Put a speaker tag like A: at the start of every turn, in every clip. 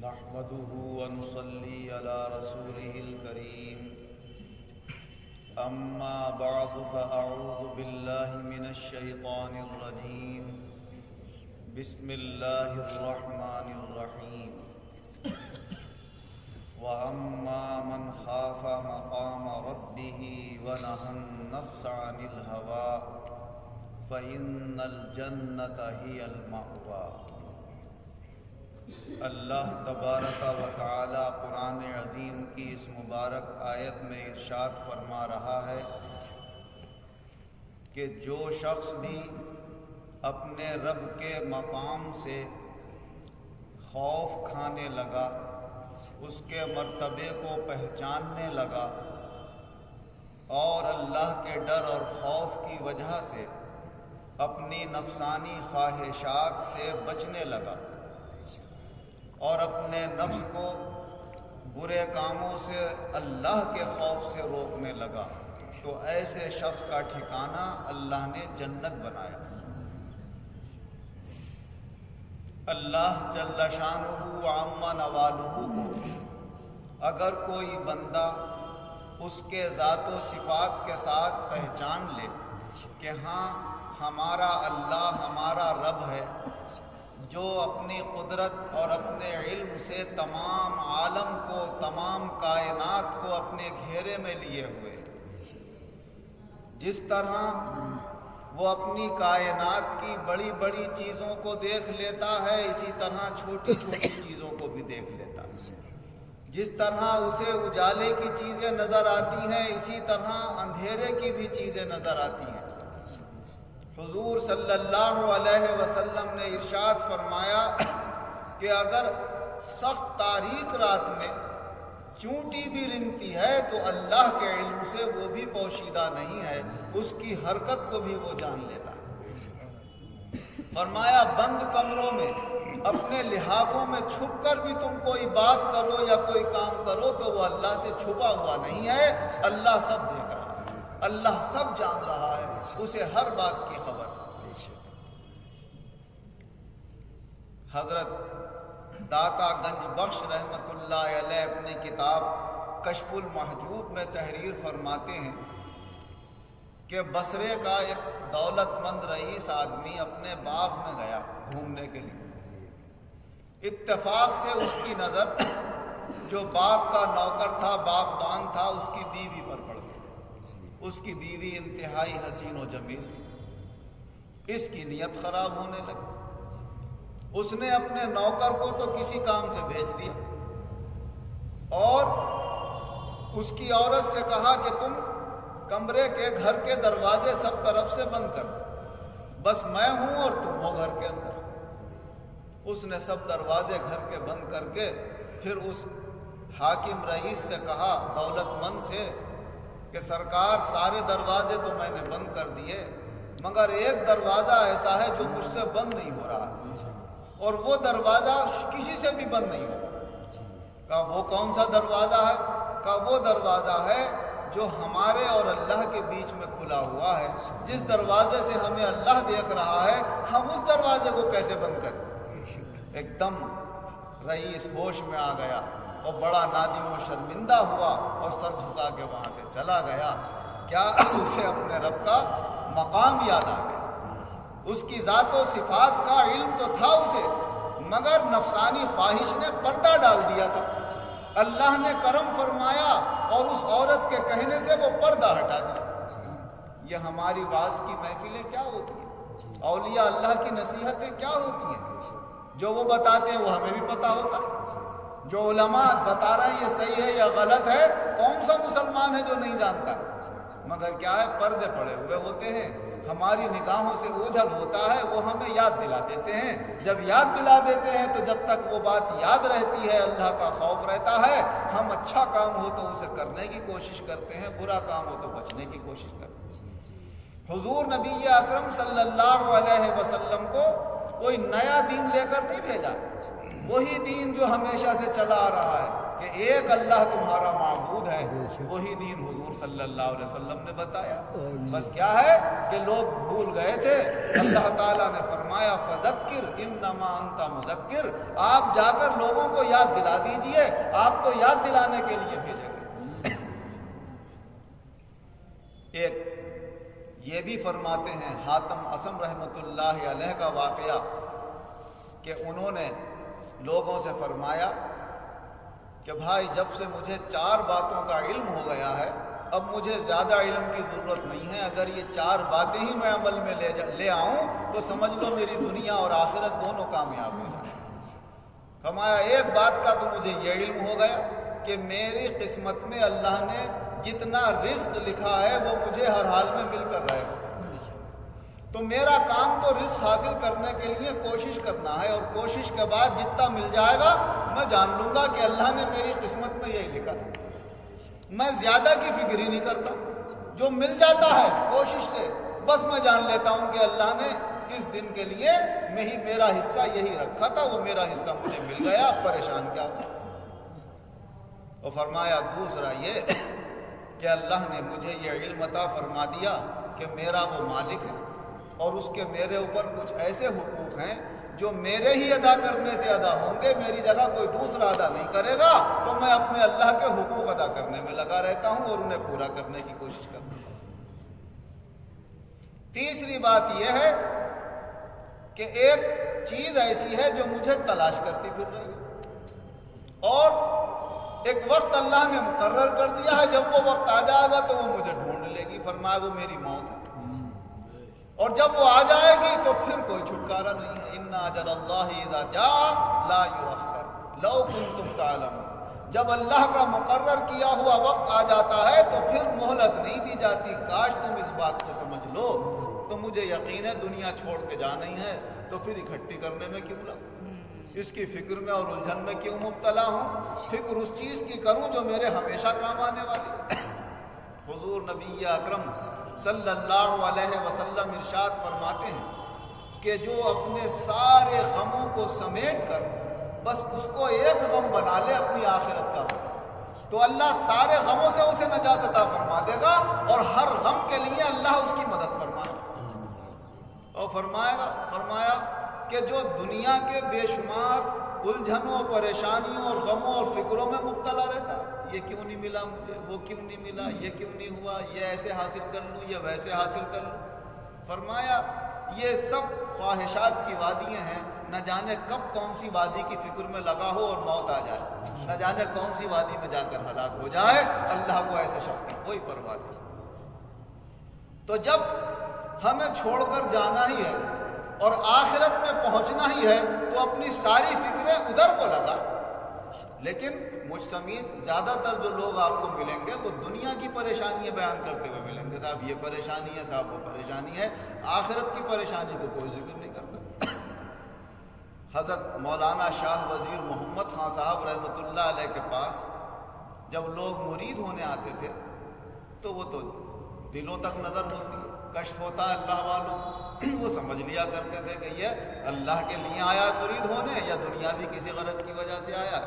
A: نحمده ونصلي على رسوله الكريم أما بعد فأعوذ بالله من الشيطان الرجيم بسم الله الرحمن الرحيم وأما من خاف مقام ربه ونهى النفس عن الهوى فإن الجنة هي المأوى۔ اللہ تبارک و تعالی قرآن عظیم کی اس مبارک آیت میں ارشاد فرما رہا ہے کہ جو شخص بھی اپنے رب کے مقام سے خوف کھانے لگا، اس کے مرتبے کو پہچاننے لگا اور اللہ کے ڈر اور خوف کی وجہ سے اپنی نفسانی خواہشات سے بچنے لگا اور اپنے نفس کو برے کاموں سے اللہ کے خوف سے روکنے لگا، تو ایسے شخص کا ٹھکانہ اللہ نے جنت بنایا۔ اللہ جل شانہ و عم نوالہ کو اگر کوئی بندہ اس کے ذات و صفات کے ساتھ پہچان لے کہ ہاں ہمارا اللہ ہمارا رب ہے جو اپنی قدرت اور اپنے علم سے تمام عالم کو، تمام کائنات کو اپنے گھیرے میں لیے ہوئے، جس طرح وہ اپنی کائنات کی بڑی بڑی چیزوں کو دیکھ لیتا ہے، اسی طرح چھوٹی چھوٹی چیزوں کو بھی دیکھ لیتا ہے۔ جس طرح اسے اجالے کی چیزیں نظر آتی ہیں، اسی طرح اندھیرے کی بھی چیزیں نظر آتی ہیں۔ حضور صلی اللہ علیہ وسلم نے ارشاد فرمایا کہ اگر سخت تاریک رات میں چونٹی بھی رنگتی ہے تو اللہ کے علم سے وہ بھی پوشیدہ نہیں ہے، اس کی حرکت کو بھی وہ جان لیتا ہے۔ فرمایا بند کمروں میں اپنے لحافوں میں چھپ کر بھی تم کوئی بات کرو یا کوئی کام کرو تو وہ اللہ سے چھپا ہوا نہیں ہے، اللہ سب دیکھ رہا ہے، اللہ سب جان رہا ہے، اسے ہر بات کی خبر۔ حضرت داتا گنج بخش رحمت اللہ علیہ اپنی کتاب کشف المحجوب میں تحریر فرماتے ہیں کہ بصرے کا ایک دولت مند رئیس آدمی اپنے باغ میں گیا گھومنے کے لیے۔ اتفاق سے اس کی نظر جو باغ کا نوکر تھا، باغبان تھا، اس کی بیوی پر پڑ گئی۔ اس کی بیوی انتہائی حسین و جمیل تھی۔ اس کی نیت خراب ہونے لگی۔ اس نے اپنے نوکر کو تو کسی کام سے بھیج دیا اور اس کی عورت سے کہا کہ تم کمرے کے گھر کے دروازے سب طرف سے بند کر دو، بس میں ہوں اور تم ہو گھر کے اندر۔ اس نے سب دروازے گھر کے بند کر کے پھر اس حاکم رئیس سے کہا، دولت مند سے، کہ سرکار سارے دروازے تو میں نے بند کر دیے مگر ایک دروازہ ایسا ہے جو مجھ سے بند نہیں ہو رہا اور وہ دروازہ کسی سے بھی بند نہیں ہوگا۔ کہا وہ کون سا دروازہ ہے؟ کہا وہ دروازہ ہے جو ہمارے اور اللہ کے بیچ میں کھلا ہوا ہے، جس دروازے سے ہمیں اللہ دیکھ رہا ہے، ہم اس دروازے کو کیسے بند کریں؟ ایک دم رئیس ہوش میں آ گیا اور بڑا نادم و شرمندہ ہوا اور سر جھکا کے وہاں سے چلا گیا۔ کیا اسے اپنے رب کا مقام یاد آ گیا، اس کی ذات و صفات کا علم تو تھا اسے مگر نفسانی خواہش نے پردہ ڈال دیا تھا۔ اللہ نے کرم فرمایا اور اس عورت کے کہنے سے وہ پردہ ہٹا دیا۔ یہ ہماری واعظ کی محفلیں کیا ہوتی ہیں، اولیاء اللہ کی نصیحتیں کیا ہوتی ہیں، جو وہ بتاتے ہیں وہ ہمیں بھی پتہ ہوتا ہے۔ جو علماء بتا رہے ہیں یہ صحیح ہے یا غلط ہے، کون سا مسلمان ہے جو نہیں جانتا، مگر کیا ہے پردے پڑے ہوئے ہوتے ہیں، ہماری نگاہوں سے اوجھل ہوتا ہے، وہ ہمیں یاد دلا دیتے ہیں۔ جب یاد دلا دیتے ہیں تو جب تک وہ بات یاد رہتی ہے اللہ کا خوف رہتا ہے، ہم اچھا کام ہو تو اسے کرنے کی کوشش کرتے ہیں، برا کام ہو تو بچنے کی کوشش کرتے ہیں۔ حضور نبی اکرم صلی اللہ علیہ وسلم کو کوئی نیا دین لے کر نہیں بھیجا، وہی دین جو ہمیشہ سے چلا آ رہا ہے کہ ایک اللہ تمہارا معبود ہے، وہی دین حضور صلی اللہ علیہ وسلم نے بتایا۔ بس کیا ہے کہ لوگ بھول گئے تھے۔ اللہ تعالیٰ نے فرمایا فذکر انما انت مذکر، آپ جا کر لوگوں کو یاد دلا دیجئے، آپ تو یاد دلانے کے لیے بھیجے گئے۔ ایک یہ بھی فرماتے ہیں حاتم اصم رحمۃ اللہ علیہ کا واقعہ کہ انہوں نے لوگوں سے فرمایا کہ بھائی جب سے مجھے 4 باتوں کا علم ہو گیا ہے، اب مجھے زیادہ علم کی ضرورت نہیں ہے، اگر یہ 4 باتیں ہی میں عمل میں لے آؤں تو سمجھ لو میری دنیا اور آخرت دونوں کامیاب ہو جائیں۔ فرمایا ایک بات کا تو مجھے یہ علم ہو گیا کہ میری قسمت میں اللہ نے جتنا رزق لکھا ہے وہ مجھے ہر حال میں مل کر رہے گا، تو میرا کام تو رزق حاصل کرنے کے لیے کوشش کرنا ہے، اور کوشش کے بعد جتنا مل جائے گا میں جان لوں گا کہ اللہ نے میری قسمت میں یہی لکھا ہے۔ میں زیادہ کی فکر ہی نہیں کرتا، جو مل جاتا ہے کوشش سے بس میں جان لیتا ہوں کہ اللہ نے اس دن کے لیے میرا حصہ یہی رکھا تھا، وہ میرا حصہ مجھے مل گیا، اب پریشان کیا ہو۔ اور فرمایا دوسرا یہ کہ اللہ نے مجھے یہ علم عطا فرما دیا کہ میرا وہ مالک ہے اور اس کے میرے اوپر کچھ ایسے حقوق ہیں جو میرے ہی ادا کرنے سے ادا ہوں گے، میری جگہ کوئی دوسرا ادا نہیں کرے گا، تو میں اپنے اللہ کے حقوق ادا کرنے میں لگا رہتا ہوں اور انہیں پورا کرنے کی کوشش کرتا ہوں۔ تیسری بات یہ ہے کہ ایک چیز ایسی ہے جو مجھے تلاش کرتی پھر رہی ہے، اور ایک وقت اللہ نے مقرر کر دیا ہے، جب وہ وقت آ جائے گا تو وہ مجھے ڈھونڈ لے گی۔ فرمایا وہ میری موت ہے، اور جب وہ آ جائے گی تو پھر کوئی چھٹکارا نہیں ہے۔ ان اجل اللہ اذا جاء لا یؤخر لو کنتم تعلمون، جب اللہ کا مقرر کیا ہوا وقت آ جاتا ہے تو پھر مہلت نہیں دی جاتی۔ کاش تم اس بات کو سمجھ لو، تو مجھے یقین ہے دنیا چھوڑ کے جانا ہی ہے، تو پھر اکٹھی کرنے میں کیوں لگوں، اس کی فکر میں اور الجھن میں کیوں مبتلا ہوں، فکر اس چیز کی کروں جو میرے ہمیشہ کام آنے والی ہے۔ حضور نبی اکرم صلی اللہ علیہ وسلم ارشاد فرماتے ہیں کہ جو اپنے سارے غموں کو سمیٹ کر بس اس کو ایک غم بنا لے اپنی آخرت کا، تو اللہ سارے غموں سے اسے نجات عطا فرما دے گا، اور ہر غم کے لیے اللہ اس کی مدد فرمائے گا۔ اور فرمایا کہ جو دنیا کے بے شمار الجھنوں، پریشانیوں اور غموں اور فکروں میں مبتلا رہتا، یہ کیوں نہیں ملا مجھے، وہ کیوں نہیں ملا، یہ کیوں نہیں ہوا، یہ ایسے حاصل کر لوں، یہ ویسے حاصل کر لوں۔ فرمایا یہ سب خواہشات کی وادیاں ہیں، نہ جانے کب کون سی وادی کی فکر میں لگا ہو اور موت آ جائے، نہ جانے کون سی وادی میں جا کر ہلاک ہو جائے، اللہ کو ایسے شخص کی کوئی پرواہ نہیں۔ تو جب ہمیں چھوڑ کر جانا ہی ہے اور آخرت میں پہنچنا ہی ہے تو اپنی ساری فکریں ادھر کو لگا۔ لیکن مجھ سمیت زیادہ تر جو لوگ آپ کو ملیں گے وہ دنیا کی پریشانیاں بیان کرتے ہوئے ملیں گے، صاحب یہ پریشانی ہے، صاحب وہ پریشانی ہے، آخرت کی پریشانی کو کوئی ذکر نہیں کرتا۔ حضرت مولانا شاہ وزیر محمد خان صاحب رحمۃ اللہ علیہ کے پاس جب لوگ مرید ہونے آتے تھے تو وہ تو دلوں تک نظر ہوتی، کشف ہوتا ہے اللہ والوں، وہ سمجھ لیا کرتے تھے کہ یہ اللہ کے لیے آیا مرید ہونے یا دنیاوی کسی غرض کی وجہ سے آیا۔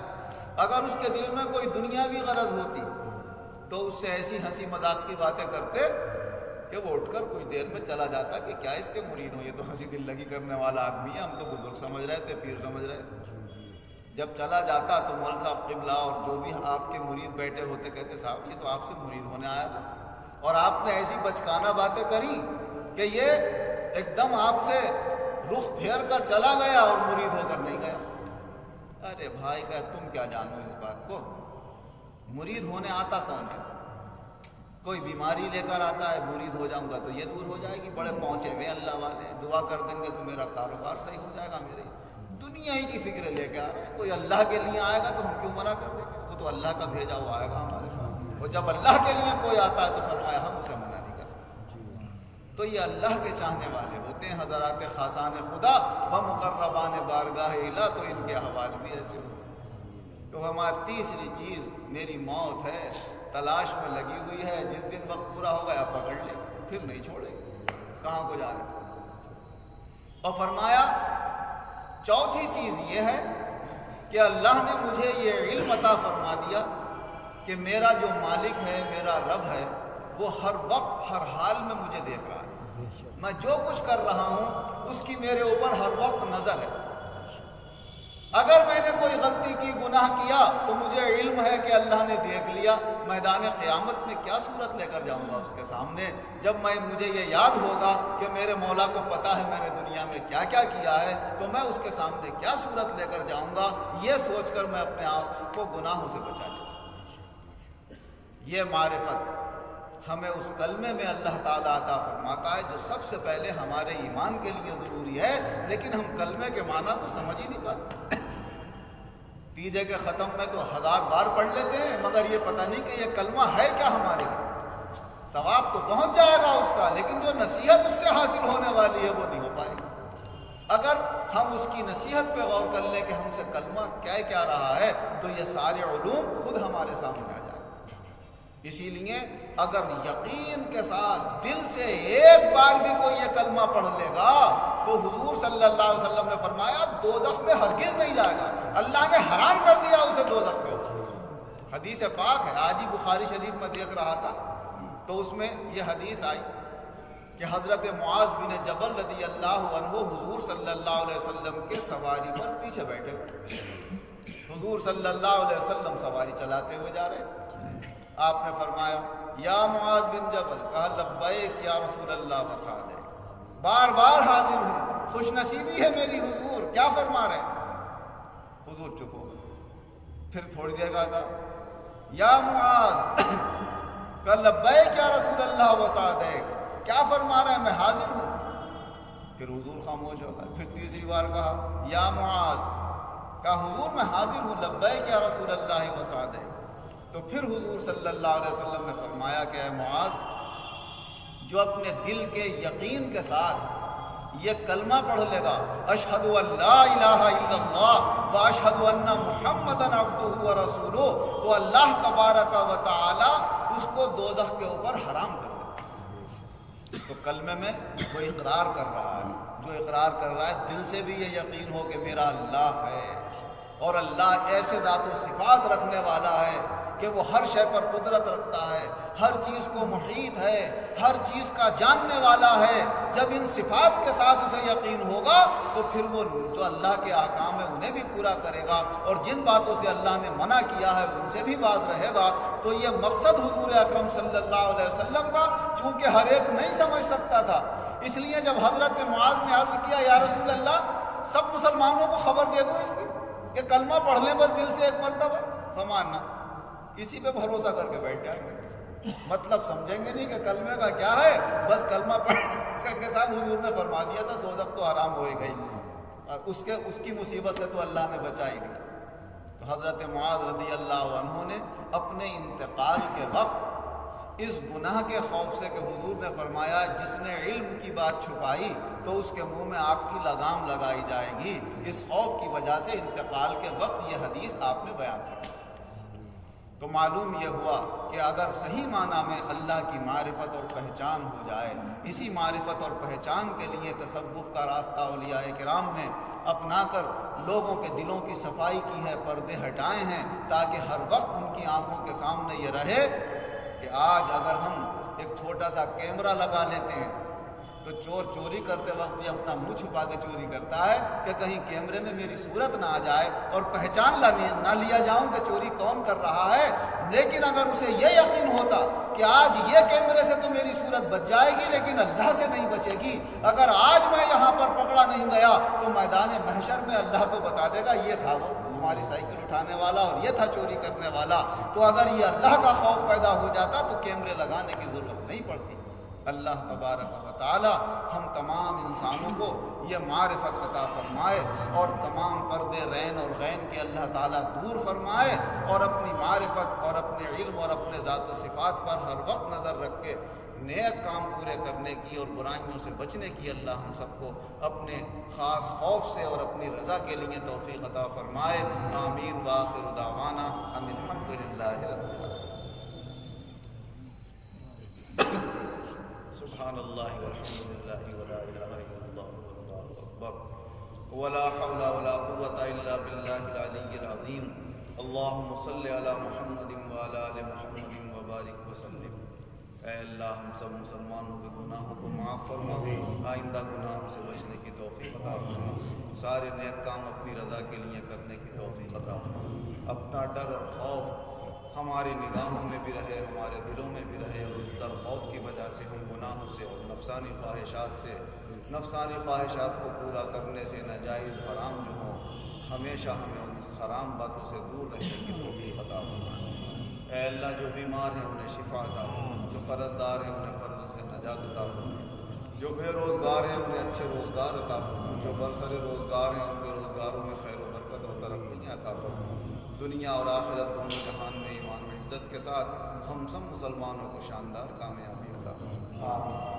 A: اگر اس کے دل میں کوئی دنیاوی غرض ہوتی تو اس سے ایسی ہنسی مذاق کی باتیں کرتے کہ وہ اٹھ کر کچھ دیر میں چلا جاتا کہ کیا اس کے مرید ہوں، یہ تو ہنسی دل لگی کرنے والا آدمی ہے، ہم تو بزرگ سمجھ رہے تھے، پیر سمجھ رہے تھے۔ جب چلا جاتا تو مول صاحب قبلہ اور جو بھی آپ کے مرید بیٹھے ہوتے کہتے صاحب یہ تو آپ سے مرید ہونے آیا تھا، اور آپ نے ایسی بچکانہ باتیں کری کہ یہ ایک دم آپ سے رخ پھیر کر چلا گیا اور مرید ہو کر نہیں گیا۔ ارے بھائی کہ تم کیا جانو اس بات کو، مرید ہونے آتا کون ہے؟ کوئی بیماری لے کر آتا ہے، مرید ہو جاؤں گا تو یہ دور ہو جائے گی، بڑے پہنچے ہوئے اللہ والے دعا کر دیں گے تو میرا کاروبار صحیح ہو جائے گا، میرے دنیا ہی کی فکر لے کے آ رہے ہیں۔ کوئی اللہ کے لیے آئے گا تو ہم کیوں منع کر دیں گے، وہ تو اللہ کا بھیجا ہوا آئے گا ہمارے پاس، اور جب اللہ کے لیے کوئی آتا ہے تو فرمایا ہم اسے منع نہیں کرتے۔ تو یہ اللہ کے چاہنے والے ہوتے ہیں حضرات خاصان خدا و مقربان بارگاہ الہ، تو ان کے حوال بھی ایسے ہوتے ہیں۔ تو ہماری تیسری چیز میری موت ہے، تلاش میں لگی ہوئی ہے، جس دن وقت پورا ہو گیا پکڑ لے، پھر نہیں چھوڑے گی، کہاں کو جا رہے۔ اور فرمایا چوتھی چیز یہ ہے کہ اللہ نے مجھے یہ علم عطا فرما دیا کہ میرا جو مالک ہے، میرا رب ہے، وہ ہر وقت ہر حال میں مجھے دیکھ رہا ہے۔ میں جو کچھ کر رہا ہوں اس کی میرے اوپر ہر وقت نظر ہے۔ اگر میں نے کوئی غلطی کی، گناہ کیا، تو مجھے علم ہے کہ اللہ نے دیکھ لیا۔ میدان قیامت میں کیا صورت لے کر جاؤں گا اس کے سامنے، جب مجھے یہ یاد ہوگا کہ میرے مولا کو پتہ ہے میں نے دنیا میں کیا کیا کیا ہے، تو میں اس کے سامنے کیا صورت لے کر جاؤں گا، یہ سوچ کر میں اپنے آپ کو گناہوں سے بچا لوں۔ یہ معرفت ہمیں اس کلمے میں اللہ تعالیٰ عطا فرماتا ہے جو سب سے پہلے ہمارے ایمان کے لیے ضروری ہے، لیکن ہم کلمے کے معنی کو سمجھ ہی نہیں پاتے۔ تیجے کے ختم میں تو 1000 بار پڑھ لیتے ہیں، مگر یہ پتہ نہیں کہ یہ کلمہ ہے کیا ہمارے لیے۔ ثواب تو پہنچ جائے گا اس کا، لیکن جو نصیحت اس سے حاصل ہونے والی ہے وہ نہیں ہو پائے گی۔ اگر ہم اس کی نصیحت پہ غور کر لیں کہ ہم سے کلمہ کیا رہا ہے، تو یہ سارے علوم خود ہمارے سامنے آ جائیں۔ اسی لیے اگر یقین کے ساتھ دل سے ایک بار بھی کوئی یہ کلمہ پڑھ لے گا تو حضور صلی اللہ علیہ وسلم نے فرمایا دوزخ میں ہرگز نہیں جائے گا، اللہ نے حرام کر دیا اسے دوزخ میں۔ حدیث پاک ہے، آج ہی بخاری شریف میں دیکھ رہا تھا تو اس میں یہ حدیث آئی کہ حضرت معاذ بن جبل رضی اللہ عنہ حضور صلی اللہ علیہ وسلم کے سواری پر پیچھے بیٹھے ہوئے۔ حضور صلی اللہ علیہ وسلم سواری چلاتے ہوئے جا رہے تھے۔ آپ نے فرمایا یا معاذ بن جبل، کہا لبیک یا رسول اللہ وسعدیک، بار بار حاضر ہوں، خوش نصیبی ہے میری حضور، کیا فرما رہے ہیں؟ حضور چپ ہو گئے۔ پھر تھوڑی دیر کا کہا یا معاذ، کہا لبیک یا رسول اللہ وسعدیک، کیا فرما رہے ہیں؟ میں حاضر ہوں۔ پھر حضور خاموش ہو گئے۔ پھر تیسری بار کہا یا معاذ، کہا حضور میں حاضر ہوں، لبیک یا رسول اللہ وسعدیک۔ تو پھر حضور صلی اللہ علیہ وسلم نے فرمایا کہ اے معاذ، جو اپنے دل کے یقین کے ساتھ یہ کلمہ پڑھ لے گا اشہد ان لا الہ الا اللہ واشہد ان محمدا عبدہ ورسولہ، تو اللہ تبارک و تعالی اس کو دوزخ کے اوپر حرام کر دے۔ تو کلمے میں وہ اقرار کر رہا ہے، جو اقرار کر رہا ہے دل سے بھی یہ یقین ہو کہ میرا اللہ ہے، اور اللہ ایسے ذات و صفات رکھنے والا ہے کہ وہ ہر شے پر قدرت رکھتا ہے، ہر چیز کو محیط ہے، ہر چیز کا جاننے والا ہے۔ جب ان صفات کے ساتھ اسے یقین ہوگا تو پھر وہ جو اللہ کے احکام ہیں انہیں بھی پورا کرے گا، اور جن باتوں سے اللہ نے منع کیا ہے ان سے بھی باز رہے گا۔ تو یہ مقصد حضور اکرم صلی اللہ علیہ وسلم کا، چونکہ ہر ایک نہیں سمجھ سکتا تھا، اس لیے جب حضرت معاذ نے عرض کیا یا رسول اللہ سب مسلمانوں کو خبر دے دو اس کی کہ کلمہ پڑھ لیں بس دل سے ایک مرتبہ، فرمانا کسی پہ بھروسہ کر کے بیٹھ جائیں گے، مطلب سمجھیں گے نہیں کہ کلمے کا کیا ہے، بس کلمہ پڑھنے کے ساتھ حضور نے فرما دیا تھا دوزخ تو حرام ہو ہی گئی، اس کی مصیبت سے تو اللہ نے بچا ہی دیا۔ تو حضرت معاذ رضی اللہ عنہ نے اپنے انتقال کے وقت اس گناہ کے خوف سے کہ حضور نے فرمایا جس نے علم کی بات چھپائی تو اس کے منہ میں آگ کی لگام لگائی جائے گی، اس خوف کی وجہ سے انتقال کے وقت یہ حدیث آپ نے بیان کی۔ تو معلوم یہ ہوا کہ اگر صحیح معنی میں اللہ کی معرفت اور پہچان ہو جائے، اسی معرفت اور پہچان کے لیے تصوف کا راستہ اولیاء کرام نے اپنا کر لوگوں کے دلوں کی صفائی کی ہے، پردے ہٹائے ہیں، تاکہ ہر وقت ان کی آنکھوں کے سامنے یہ رہے کہ آج اگر ہم ایک چھوٹا سا کیمرہ لگا لیتے ہیں تو چور چوری کرتے وقت بھی اپنا منہ چھپا کے چوری کرتا ہے کہ کہیں کیمرے میں میری صورت نہ آ جائے اور پہچان نہ لیا جاؤں کہ چوری کون کر رہا ہے۔ لیکن اگر اسے یہ یقین ہوتا کہ آج یہ کیمرے سے تو میری صورت بچ جائے گی لیکن اللہ سے نہیں بچے گی، اگر آج میں یہاں پر پکڑا نہیں گیا تو میدان محشر میں اللہ کو بتا دے گا یہ تھا وہ ہماری سائیکل اٹھانے والا اور یہ تھا چوری کرنے والا۔ تو اگر یہ اللہ کا خوف پیدا ہو جاتا تو کیمرے لگانے کی ضرورت نہیں پڑتی۔ اللہ تبارک و تعالی ہم تمام انسانوں کو یہ معرفت عطا فرمائے اور تمام پردے رین اور غین کے اللہ تعالیٰ دور فرمائے، اور اپنی معرفت اور اپنے علم اور اپنے ذات و صفات پر ہر وقت نظر رکھ کے نیک کام پورے کرنے کی اور برائیوں سے بچنے کی اللہ ہم سب کو اپنے خاص خوف سے اور اپنی رضا کے لیے توفیق عطا فرمائے۔ آمین وآخر دعوانا ان الحمد للہ رب العالمین۔ سبحان اللہ والحمد للہ ولا الہ الا اللہ واللہ اکبر۔ ولا حول ولا قوة إلا بالله العلي العظيم اللهم صل على محمد وعلى آل محمد وبارک وسلم۔ اے اللہ ہم سب مسلمانوں کے گناہوں کو معاف فرما، آئندہ گناہوں سے بچنے کی توفیق عطا فرما، سارے نیک کام اپنی رضا کے لیے کرنے کی توفیق عطا فرما۔ اپنا ڈر اور خوف ہماری نگاہوں میں بھی رہے، ہمارے دلوں میں بھی رہے، اور اس ڈر خوف کی وجہ سے ہم گناہوں سے اور نفسانی خواہشات کو پورا کرنے سے، ناجائز حرام جو ہوں، ہمیشہ ہمیں ان حرام باتوں سے دور رہنے کی توفیق عطا فرما۔ اے اللہ جو بیمار ہیں انہیں شفا عطا فرما، جو قرض دار ہیں انہیں قرضوں سے نجات عطا فرما، جو بے روزگار ہیں انہیں اچھے روزگار عطا فرما، جو برسر روزگار ہیں ان کے روزگاروں میں خیر و برکت اور ترقیاں عطا فرما۔ دنیا اور آخرت دونوں جہان میں ایمان و عزت کے ساتھ ہم سب مسلمانوں کو شاندار کامیابی عطا فرما۔